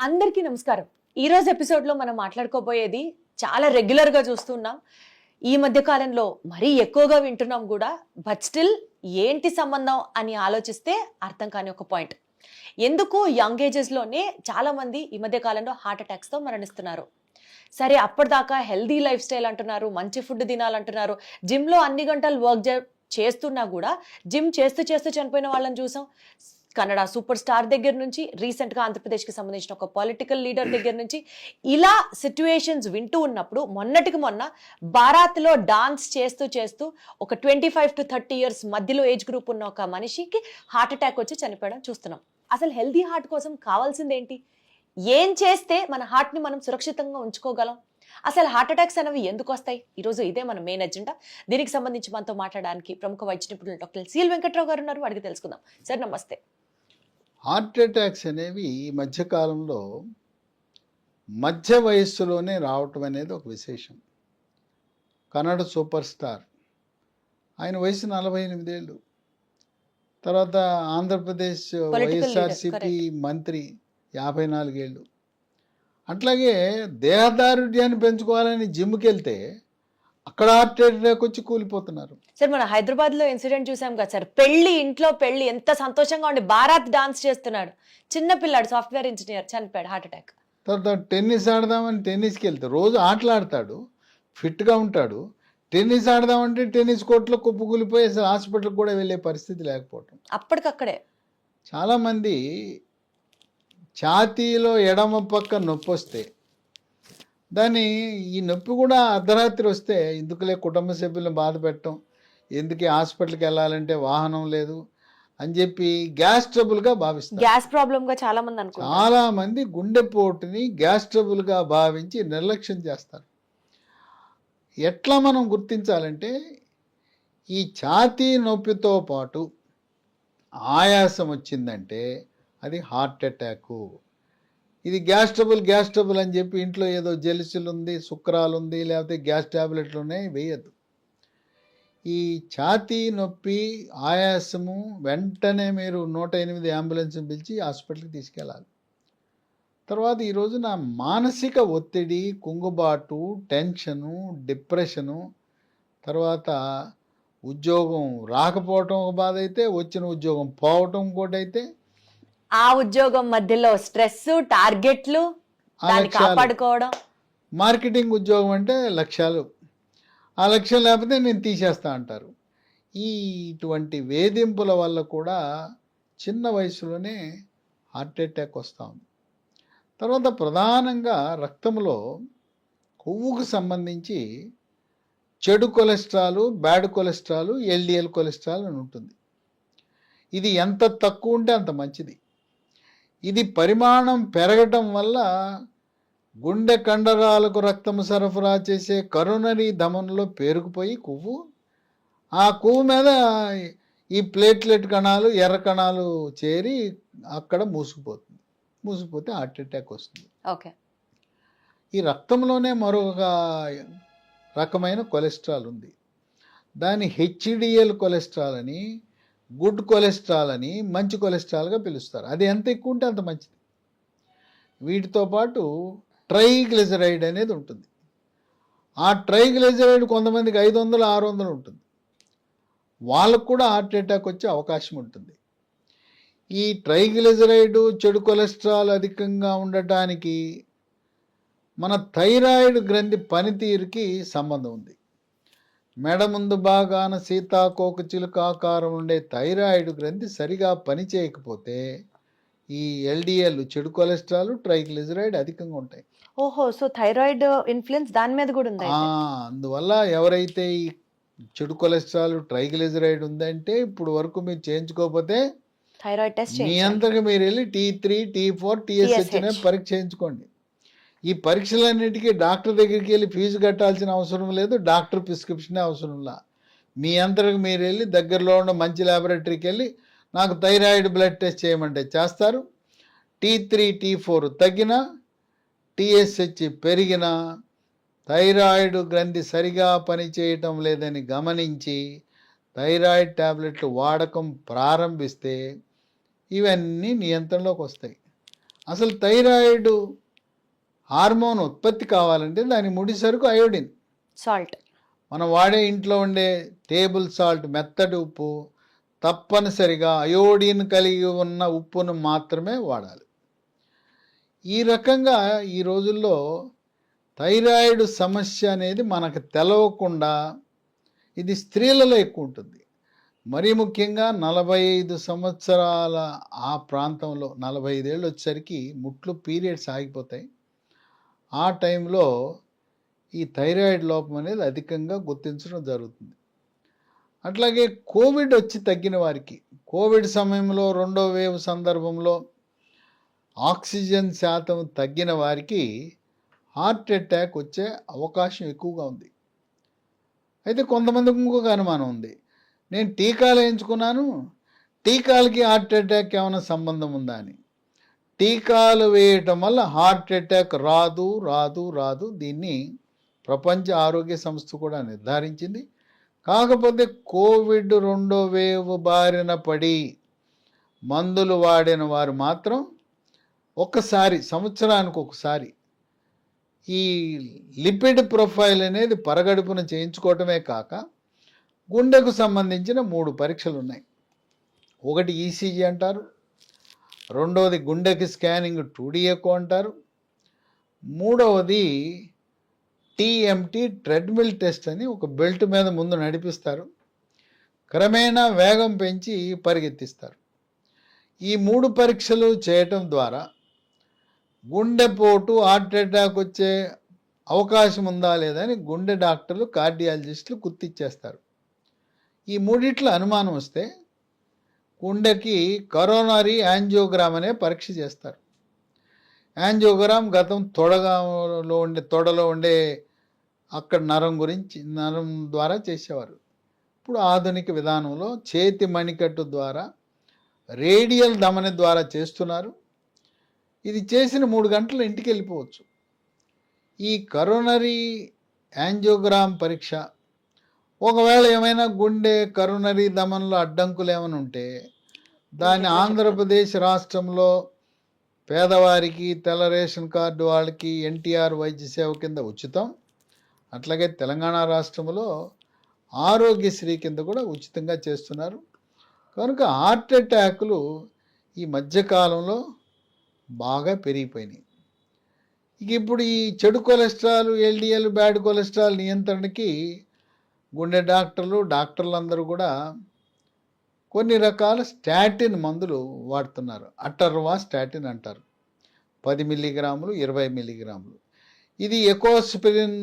అందరికీ నమస్కారం. ఈ రోజు ఎపిసోడ్లో మనం మాట్లాడుకోబోయేది చాలా రెగ్యులర్గా చూస్తున్నాం. ఈ మధ్య కాలంలో మరీ ఎక్కువగా వింటున్నాం కూడా. బట్ స్టిల్ ఏంటి సంబంధం అని ఆలోచిస్తే అర్థం కాని ఒక పాయింట్. ఎందుకు యంగ్ ఏజెస్లోనే చాలా మంది ఈ మధ్య కాలంలో హార్ట్ అటాక్స్తో మరణిస్తున్నారు. సరే, అప్పటిదాకా హెల్దీ లైఫ్ స్టైల్ అంటున్నారు, మంచి ఫుడ్ తినాలంటున్నారు, జిమ్లో అన్ని గంటలు వర్క్ చేస్తున్నా కూడా జిమ్ చేస్తూ చేస్తూ చనిపోయిన వాళ్ళని చూసాం. కన్నడ సూపర్ స్టార్ దగ్గర నుంచి రీసెంట్గా ఆంధ్రప్రదేశ్కి సంబంధించిన ఒక పొలిటికల్ లీడర్ దగ్గర నుంచి ఇలా సిచ్యువేషన్స్ వింటూ ఉన్నప్పుడు మొన్నటికి మొన్న బారాత్లో డాన్స్ చేస్తూ చేస్తూ ఒక 25 to 30 years మధ్యలో ఏజ్ గ్రూప్ ఉన్న ఒక మనిషికి హార్ట్ అటాక్ వచ్చి చనిపోవడం చూస్తున్నాం. అసలు హెల్దీ హార్ట్ కోసం కావాల్సింది ఏంటి? ఏం చేస్తే మన హార్ట్ని మనం సురక్షితంగా ఉంచుకోగలం? అసలు హార్ట్ అటాక్స్ అనేవి ఎందుకు వస్తాయి? ఈరోజు ఇదే మన మెయిన్ ఎజెండా. దీనికి సంబంధించి మనతో మాట్లాడడానికి ప్రముఖ వైద్య నిపుణులు డాక్టర్ సిఎల్ వెంకట్రావు గారు ఉన్నారు. అడిగి తెలుసుకుందాం. సార్ నమస్తే. హార్ట్ అటాక్స్ అనేవి ఈ మధ్యకాలంలో మధ్య వయస్సులోనే రావటం అనేది ఒక విశేషం. కన్నడ సూపర్ స్టార్, ఆయన వయసు 48 ఏళ్ళు. తర్వాత ఆంధ్రప్రదేశ్ వైఎస్ఆర్సిపి మంత్రి 54 ఏళ్ళు. అట్లాగే దేహదారుఢ్యాన్ని పెంచుకోవాలని జిమ్కి వెళ్తే అక్కడ హార్ట్ అటాక్ వచ్చి కూలిపోతున్నారు. సార్, మన హైదరాబాద్ లో ఇన్సిడెంట్ చూసాం కదా సార్. ఇంట్లో పెళ్లి ఎంత సంతోషంగా ఉండి బారాత్ డాన్స్ చేస్తున్నాడు, చిన్న పిల్లాడు సాఫ్ట్వేర్ ఇంజనీర్ చనిపోయాడు హార్ట్ అటాక్. తర్వాత టెన్నిస్ ఆడదామని టెన్నిస్కి వెళ్తే రోజు ఆటలాడతాడు, ఫిట్గా ఉంటాడు. టెన్నిస్ ఆడదామంటే టెన్నిస్ కోర్టులో కుప్పకూలిపోయి అసలు హాస్పిటల్కి కూడా వెళ్ళే పరిస్థితి లేకపోవటం. అప్పటికక్కడే చాలామంది ఛాతీలో ఎడమ పక్క నొప్పి వస్తే ఈ నొప్పి కూడా అర్ధరాత్రి వస్తే ఎందుకులే కుటుంబ సభ్యులను బాధ పెట్టడం, ఎందుకే హాస్పిటల్కి వెళ్ళాలంటే వాహనం లేదు అని చెప్పి గ్యాస్ ట్రబుల్గా భావిస్తారు. గ్యాస్ ప్రాబ్లంగా చాలా మంది గుండెపోటుని గ్యాస్ ట్రబుల్గా భావించి నిర్లక్ష్యం చేస్తారు. ఎట్లా మనం గుర్తించాలంటే ఈ ఛాతీ నొప్పితో పాటు ఆయాసం వచ్చిందంటే అది హార్ట్ అటాకు. ఇది గ్యాస్ ట్రబుల్ అని చెప్పి ఇంట్లో ఏదో జెలిసిల్ ఉంది, శుక్రాలు ఉంది, లేకపోతే గ్యాస్ ట్యాబ్లెట్లు ఉన్నాయి వేయద్దు. ఈ ఛాతీ నొప్పి, ఆయాసము వెంటనే మీరు 108 అంబులెన్స్ పిలిచి హాస్పిటల్కి తీసుకెళ్ళాలి. తర్వాత ఈరోజు నా మానసిక ఒత్తిడి, కుంగుబాటు, టెన్షను, డిప్రెషను, తర్వాత ఉద్యోగం రాకపోవటం ఒక బాధ అయితే, వచ్చిన ఉద్యోగం పోవటం ఇంకోటి అయితే, ఆ ఉద్యోగం మధ్యలో స్ట్రెస్, టార్గెట్లు, కాపాడుకోవడం. మార్కెటింగ్ ఉద్యోగం అంటే లక్ష్యాలు, ఆ లక్ష్యం లేకపోతే నేను తీసేస్తా అంటారు. ఇటువంటి వేధింపుల వల్ల కూడా చిన్న వయసులోనే హార్ట్ అటాక్ వస్తూ ఉంది. తర్వాత ప్రధానంగా రక్తంలో కొవ్వుకు సంబంధించి చెడు cholesterol, bad cholesterol, LDL cholesterol అని ఉంటుంది. ఇది ఎంత తక్కువ ఉంటే అంత మంచిది. ఇది పరిమాణం పెరగటం వల్ల గుండె కండరాలకు రక్తము సరఫరా చేసే కరోనరీ ధమనులో పేరుకుపోయి ఆ కొవ్వు మీద ఈ ప్లేట్లెట్ కణాలు, ఎర్ర కణాలు చేరి అక్కడ మూసుకుపోతే హార్ట్ అటాక్ వస్తుంది. ఓకే. ఈ రక్తంలోనే మరొక రకమైన కొలెస్ట్రాల్ ఉంది. దాన్ని హెచ్డిఎల్ కొలెస్ట్రాల్ అని, గుడ్ కొలెస్ట్రాల్ అని, మంచి కొలెస్ట్రాల్గా పిలుస్తారు. అది ఎంత ఎక్కువ ఉంటే అంత మంచిది. వీటితో పాటు ట్రైగ్లిజరైడ్ అనేది ఉంటుంది. ఆ ట్రైగ్లిజరైడ్ కొంతమందికి 500, 600 ఉంటుంది. వాళ్ళకు కూడా హార్ట్ అటాక్ వచ్చే అవకాశం ఉంటుంది. ఈ ట్రైగ్లిజరైడ్, చెడు కొలెస్ట్రాల్ అధికంగా ఉండటానికి మన థైరాయిడ్ గ్రంథి పనితీరుకి సంబంధం ఉంది. మెడ ముందు భాగాన సీతాకోక చిలుక ఆకారం ఉండే థైరాయిడ్ గ్రంథి సరిగా పనిచేయకపోతే ఈ ఎల్డిఎల్, చెడు కొలెస్ట్రాల్, ట్రైగ్లిజరైడ్ అధికంగా ఉంటాయి. ఓహో, సో థైరాయిడ్ ఇన్ఫ్లుయెన్స్ దాని మీద కూడా ఉంది. అందువల్ల ఎవరైతే ఈ చెడు కొలెస్ట్రాల్, ట్రైగ్లిజరైడ్ ఉందంటే ఇప్పుడు వరకు మీరు చేయించుకోకపోతే థైరాయిడ్ టెస్ట్ మీ అంతగా మీరు వెళ్ళి T3, T4, TSH అనే పరీక్ష చేయించుకోండి. ఈ పరీక్షలన్నిటికీ డాక్టర్ దగ్గరికి వెళ్ళి ఫీజు కట్టాల్సిన అవసరం లేదు, డాక్టర్ ప్రిస్క్రిప్షనే అవసరంలా. మీ అంతకు మీరు వెళ్ళి దగ్గరలో ఉన్న మంచి ల్యాబొరేటరీకి వెళ్ళి నాకు థైరాయిడ్ బ్లడ్ టెస్ట్ చేయమంటే చేస్తారు. T3, T4 తగ్గినా, TSH పెరిగినా, థైరాయిడ్ గ్రంథి సరిగా పనిచేయటం లేదని గమనించి థైరాయిడ్ ట్యాబ్లెట్లు వాడకం ప్రారంభిస్తే ఇవన్నీ నియంత్రణలోకి వస్తాయి. అసలు థైరాయిడ్ హార్మోన్ ఉత్పత్తి కావాలంటే దాని ముడి సరుకు అయోడిన్. సాల్ట్. మనం వాడే ఇంట్లో ఉండే టేబుల్ సాల్ట్, మెత్తటి ఉప్పు తప్పనిసరిగా అయోడిన్ కలిగి ఉన్న ఉప్పును మాత్రమే వాడాలి. ఈ రకంగా ఈ రోజుల్లో థైరాయిడ్ సమస్య అనేది మనకు తెలవకుండా ఇది స్త్రీలలో ఎక్కువ ఉంటుంది. మరీ ముఖ్యంగా 45 సంవత్సరాల ఆ ప్రాంతంలో 45 ఏళ్ళు వచ్చేసరికి ముట్లు పీరియడ్స్ ఆగిపోతాయి. ఆ టైంలో ఈ థైరాయిడ్ లోపం అనేది అధికంగా గుర్తించడం జరుగుతుంది. అట్లాగే కోవిడ్ వచ్చి తగ్గిన వారికి, కోవిడ్ సమయంలో రెండో వేవ్ సందర్భంలో ఆక్సిజన్ శాతం తగ్గిన వారికి హార్ట్ అటాక్ వచ్చే అవకాశం ఎక్కువగా ఉంది. అయితే కొంతమందికి ఇంకొక అనుమానం ఉంది, నేను టీకాలు వేయించుకున్నాను, టీకాలకి హార్ట్ అటాక్ ఏమైనా సంబంధం ఉందా అని. టీకాలు వేయటం వల్ల హార్ట్ అటాక్ రాదు రాదు రాదు దీన్ని ప్రపంచ ఆరోగ్య సంస్థ కూడా నిర్ధారించింది. కాకపోతే కోవిడ్ రెండో వేవ్ బారిన పడి మందులు వాడిన వారు మాత్రం ఒక్కసారి, సంవత్సరానికి ఒకసారి ఈ లిపిడ్ ప్రొఫైల్ అనేది పరగడుపున చేయించుకోవటమే కాక గుండెకు సంబంధించిన 3 పరీక్షలు ఉన్నాయి. ఒకటి ఈసీజీ అంటారు, రెండవది గుండెకి స్కానింగ్ 2D ఎకో అంటారు, మూడవది టీఎంటీ ట్రెడ్మిల్ టెస్ట్ అని ఒక బెల్ట్ మీద ముందు నడిపిస్తారు, క్రమేణా వేగం పెంచి పరిగెత్తిస్తారు. ఈ 3 పరీక్షలు చేయటం ద్వారా గుండెపోటు, హార్ట్ అటాక్ వచ్చే అవకాశం ఉందా లేదని గుండె డాక్టర్లు, కార్డియాలజిస్టులు గుర్తిచ్చేస్తారు. ఈ మూడిట్ల అనుమానం వస్తే గుండెకి కరోనరీ యాంజియోగ్రామ్ అనే పరీక్ష చేస్తారు. యాంజియోగ్రామ్ గతం తొడలో ఉండే అక్కడ నరం ద్వారా చేసేవారు. ఇప్పుడు ఆధునిక విధానంలో చేతి మణికట్టు ద్వారా, రేడియల్ ధమని ద్వారా చేస్తున్నారు. ఇది చేసిన 3 గంటలు ఇంటికి వెళ్ళిపోవచ్చు. ఈ కరోనరీ యాంజియోగ్రామ్ పరీక్ష ఒకవేళ ఏమైనా గుండె కరోనరీ ధమనిలో అడ్డంకులు ఏమైనా ఉంటే దాన్ని ఆంధ్రప్రదేశ్ రాష్ట్రంలో పేదవారికి, తెల్ల రేషన్ కార్డు వాళ్ళకి ఎన్టీఆర్ వైద్య సేవ కింద ఉచితం, అట్లాగే తెలంగాణ రాష్ట్రంలో ఆరోగ్యశ్రీ కింద కూడా ఉచితంగా చేస్తున్నారు. కనుక హార్ట్ అటాకులు ఈ మధ్యకాలంలో బాగా పెరిగిపోయినాయి. ఇక ఇప్పుడు ఈ చెడు కొలెస్ట్రాల్, ఎల్డిఎల్, బ్యాడ్ కొలెస్ట్రాల్ నియంత్రణకి గుండె డాక్టర్లు అందరూ కూడా కొన్ని రకాల స్టాటిన్ మందులు వాడుతున్నారు. అటర్వా స్టాటిన్ అంటారు. 10 మిల్లీగ్రాములు, 20 మిల్లీగ్రాములు. ఇది ఎకోస్పిరిన్,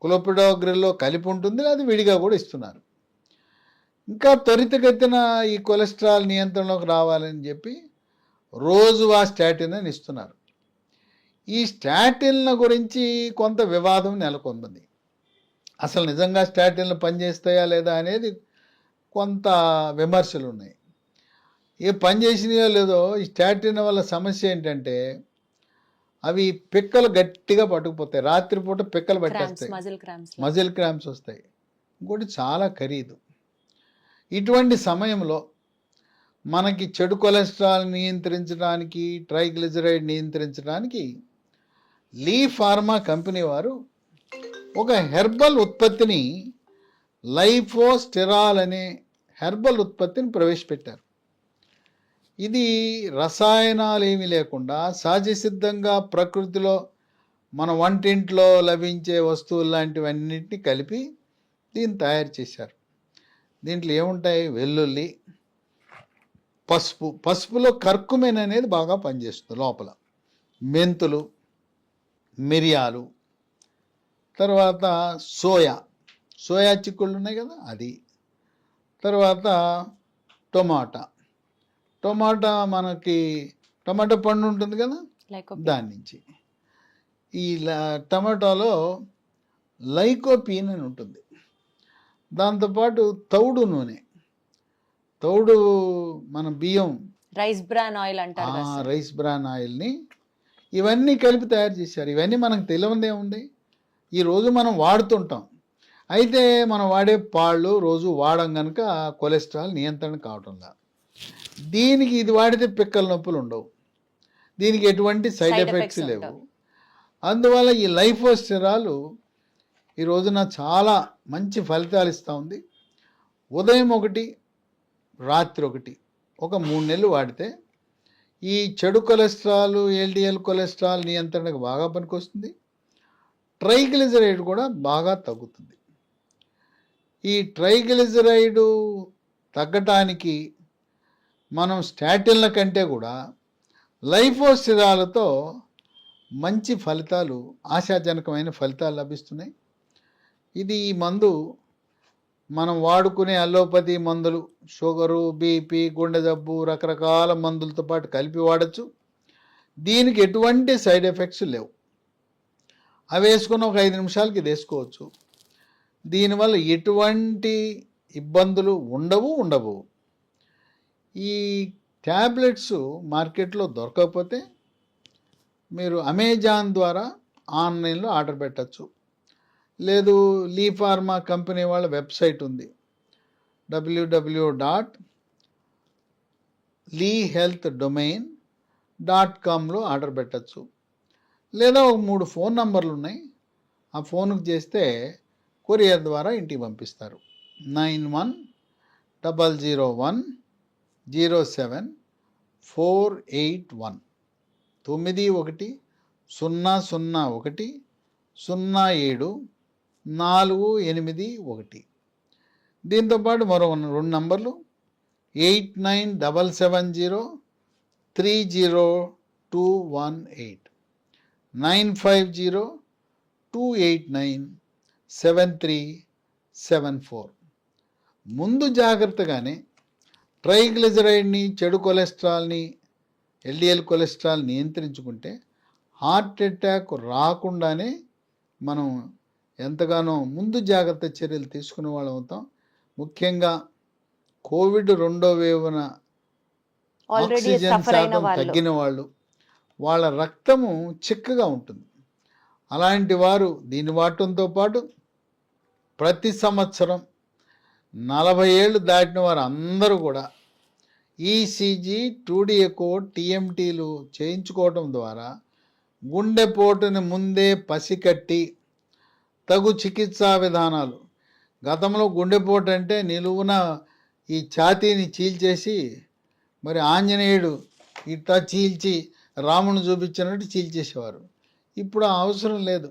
క్లోపిడోగ్రిల్లో కలిపి ఉంటుంది, అది విడిగా కూడా ఇస్తున్నారు. ఇంకా త్వరితగతిన ఈ కొలెస్ట్రాల్ నియంత్రణలోకి రావాలని చెప్పి రోజువా స్టాటిన్ అని ఇస్తున్నారు. ఈ స్టాటిన్ల గురించి కొంత వివాదం నెలకొంది. అసలు నిజంగా స్టాటిన్లు పనిచేస్తాయా లేదా అనేది కొంత విమర్శలు ఉన్నాయి. ఏ పనిచేసినాయో లేదో, ఈ స్టాటిన్ వల్ల సమస్య ఏంటంటే అవి పిక్కలు గట్టిగా పట్టుకుపోతాయి, రాత్రిపూట పిక్కలు పట్టేస్తాయి, మజిల్ క్రాంప్స్ వస్తాయి. ఇంకోటి చాలా ఖరీదు. ఇటువంటి సమయంలో మనకి చెడు కొలెస్ట్రాల్ నియంత్రించడానికి, ట్రైగ్లిజరైడ్ నియంత్రించడానికి లీ ఫార్మా కంపెనీ వారు ఒక హెర్బల్ ఉత్పత్తిని, లైఫోస్టెరాల్ అనే హెర్బల్ ఉత్పత్తిని ప్రవేశపెట్టారు. ఇది రసాయనాలు ఏమీ లేకుండా సహజసిద్ధంగా ప్రకృతిలో మన వంటింట్లో లభించే వస్తువులు లాంటివన్నింటినీ కలిపి దీన్ని తయారు చేశారు. దీంట్లో ఏముంటాయి? వెల్లుల్లి, పసుపులో కర్కుమెన్ అనేది బాగా పనిచేస్తుంది లోపల, మెంతులు, మిరియాలు, తర్వాత సోయా చిక్కుళ్ళు ఉన్నాయి కదా అది, తర్వాత టొమాటా మనకి టమాటా పండు ఉంటుంది కదా దాని నుంచి. ఈ టమాటాలో లైకోపీన్ అని ఉంటుంది. దాంతోపాటు తౌడు నూనె, మన బియ్యం, రైస్ బ్రాన్ ఆయిల్ అంటారు, రైస్ బ్రాన్ ఆయిల్ని ఇవన్నీ కలిపి తయారు చేశారు. ఇవన్నీ మనకు తెలియదే ఉంది, ఈరోజు మనం వాడుతుంటాం. అయితే మనం వాడే పాళ్ళు రోజు వాడం కనుక కొలెస్ట్రాల్ నియంత్రణ కావటంలా. దీనికి ఇది వాడితే పిక్కల నొప్పులు ఉండవు. దీనికి ఎటువంటి సైడ్ Side ఎఫెక్ట్స్ effects లేవు. ఉండవు. అందువల్ల ఈ లైఫో స్టెరాలు ఈ రోజున చాలా మంచి ఫలితాలు ఇస్తూ ఉంది. ఉదయం ఒకటి, రాత్రి ఒకటి, ఒక 3 నెలలు వాడితే ఈ చెడు కొలెస్ట్రాల్, ఎల్డిఎల్ కొలెస్ట్రాల్ నియంత్రణకు బాగా పనికొస్తుంది. ట్రైగ్లిజరైడ్ కూడా బాగా తగ్గుతుంది. ఈ ట్రైగ్లిజరైడ్ తగ్గటానికి మనం స్టాటిన్ల కంటే కూడా లైఫోస్టిరాలతో మంచి ఫలితాలు, ఆశాజనకమైన ఫలితాలు లభిస్తున్నాయి. ఇది ఈ మందు మనం వాడుకునే అలోపతి మందులు, షుగరు, బీపీ, గుండె జబ్బు, రకరకాల మందులతో పాటు కలిపి వాడచ్చు. దీనికి ఎటువంటి సైడ్ ఎఫెక్ట్స్ లేవు. అవి వేసుకున్న ఒక 5 నిమిషాలకి ఇది వేసుకోవచ్చు. దీనివల్ల ఎటువంటి ఇబ్బందులు ఉండవు. ఈ ట్యాబ్లెట్స్ మార్కెట్లో దొరకకపోతే మీరు అమెజాన్ ద్వారా ఆన్లైన్లో ఆర్డర్ పెట్టచ్చు. లేదు, లీ ఫార్మా కంపెనీ వాళ్ళ వెబ్సైట్ ఉంది, www.leehealthdomain.comలో ఆర్డర్ పెట్టచ్చు. లేదా ఒక 3 ఫోన్ నంబర్లు ఉన్నాయి, ఆ ఫోన్కి చేస్తే కొరియర్ ద్వారా ఇంటికి పంపిస్తారు. 9100107481 9100100748. దీంతోపాటు మరో 2 నంబర్లు 8977030218 950-289-7374. ముందు జాగ్రత్తగానే ట్రైగ్లిజరైడ్ని, చెడు కొలెస్ట్రాల్ని, ఎల్డిఎల్ కొలెస్ట్రాల్ నియంత్రించుకుంటే హార్ట్ అటాక్ రాకుండానే మనం ఎంతగానో ముందు జాగ్రత్త చర్యలు తీసుకునే వాళ్ళం అవుతాం. ముఖ్యంగా కోవిడ్ 2వ వేవ్న ఆల్రెడీ ఆక్సిజన్ సఫర్ అయిన శాతం వాళ్ళు తగ్గిన వాళ్ళు, వాళ్ళ రక్తము చిక్కగా ఉంటుంది. అలాంటి వారు దీన్ని వాడటంతో పాటు ప్రతి సంవత్సరం 40 ఏళ్ళు దాటిన వారు అందరూ కూడా ఈసీజీ, 2D ఎకో, టీఎంటీలు చేయించుకోవటం ద్వారా గుండెపోటుని ముందే పసికట్టి తగు చికిత్సా విధానాలు. గతంలో గుండెపోటు అంటే నిలువున ఈ ఛాతీని చీల్చేసి, మరి ఆంజనేయుడు ఇట్లా చీల్చి రాముని చూపించినట్టు చీల్చేసేవారు. ఇప్పుడు ఆ అవసరం లేదు.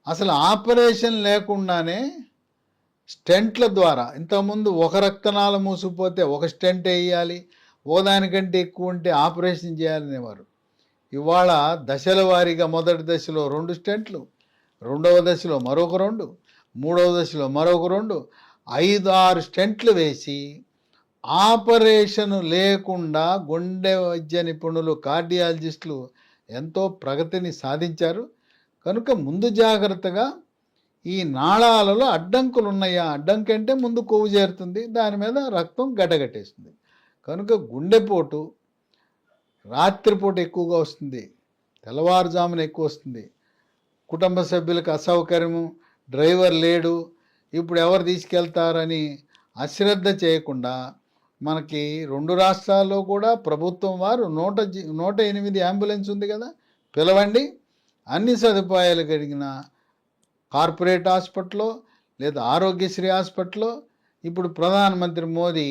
అసలు ఆపరేషన్ లేకుండానే స్టెంట్ల ద్వారా, ఇంతకుముందు ఒక రక్తనాళ మూసిపోతే ఒక స్టెంట్ వేయాలి, ఓదానికంటే ఎక్కువ ఉంటే ఆపరేషన్ చేయాలనేవారు. ఇవాళ దశల వారీగా మొదటి దశలో 2 స్టెంట్లు, రెండవ దశలో మరొక 2, మూడవ దశలో మరొక 2, 5-6 స్టెంట్లు వేసి ఆపరేషన్ లేకుండా గుండె వైద్య నిపుణులు, కార్డియాలజిస్టులు ఎంతో ప్రగతిని సాధించారు. కనుక ముందు జాగ్రత్తగా ఈ నాళాలలో అడ్డంకులు ఉన్నాయా, అడ్డంకి అంటే ముందు కొవ్వు చేరుతుంది, దాని మీద రక్తం గడ్డగట్టేస్తుంది. కనుక గుండెపోటు రాత్రిపూట ఎక్కువగా వస్తుంది, తెల్లవారుజామున ఎక్కువ వస్తుంది. కుటుంబ సభ్యులకు అసౌకర్యము, డ్రైవర్ లేడు, ఇప్పుడు ఎవరు తీసుకెళ్తారని అశ్రద్ధ చేయకుండా మనకి 2 రాష్ట్రాల్లో కూడా ప్రభుత్వం వారు 108 అంబులెన్స్ ఉంది కదా, పిలవండి. అన్ని సదుపాయాలు కలిగిన కార్పొరేట్ హాస్పిటల్లో లేదా ఆరోగ్యశ్రీ హాస్పిటల్లో ఇప్పుడు ప్రధానమంత్రి మోదీ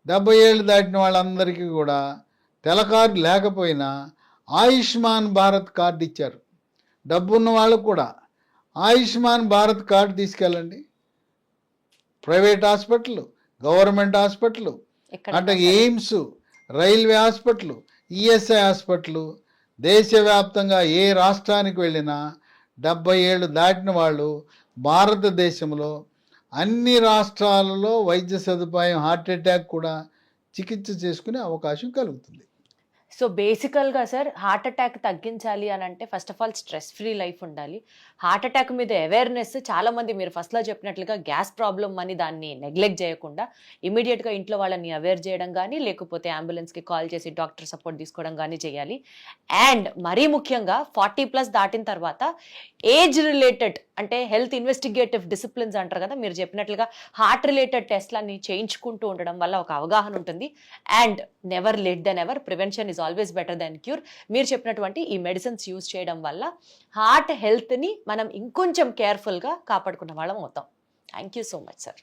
70 ఏళ్ళు దాటిన వాళ్ళందరికీ కూడా తెల్ల కార్డు లేకపోయినా ఆయుష్మాన్ భారత్ కార్డు ఇచ్చారు. డబ్బున్న వాళ్ళకు కూడా ఆయుష్మాన్ భారత్ కార్డు తీసుకెళ్ళండి. ప్రైవేట్ హాస్పిటల్, గవర్నమెంట్ హాస్పిటల్, అంటే AIIMS, railway hospital, ESI hospital, దేశవ్యాప్తంగా ఏ రాష్ట్రానికి వెళ్ళినా 70 ఏళ్ళు దాటిన వాళ్ళు భారతదేశంలో అన్ని రాష్ట్రాలలో వైద్య సదుపాయం, హార్ట్ అటాక్ కూడా చికిత్స చేసుకునే అవకాశం కలుగుతుంది. సో బేసికల్గా సార్, హార్ట్ అటాక్ తగ్గించాలి అని అంటే first of all stress free life ఉండాలి. హార్ట్ అటాక్ మీద అవేర్నెస్ చాలామంది, మీరు ఫస్ట్లో చెప్పినట్లుగా గ్యాస్ ప్రాబ్లం అని దాన్ని నెగ్లెక్ట్ చేయకుండా ఇమీడియట్గా ఇంట్లో వాళ్ళని అవేర్ చేయడం కానీ, లేకపోతే అంబులెన్స్కి కాల్ చేసి డాక్టర్ సపోర్ట్ తీసుకోవడం కానీ చేయాలి. అండ్ మరీ ముఖ్యంగా 40+ దాటిన తర్వాత ఏజ్ రిలేటెడ్ అంటే హెల్త్ ఇన్వెస్టిగేటివ్ డిసిప్లిన్స్ అంటారు కదా, మీరు చెప్పినట్లుగా హార్ట్ రిలేటెడ్ టెస్ట్లన్నీ చేయించుకుంటూ ఉండడం వల్ల ఒక అవగాహన ఉంటుంది. And never late than ever, prevention is always better than cure. మీరు చెప్పినటువంటి ఈ మెడిసిన్స్ యూజ్ చేయడం వల్ల హార్ట్ హెల్త్ని మనం ఇంకొంచెం కేర్ఫుల్గా కాపాడుకున్న వాళ్ళం అవుతాం. Thank you so much sir.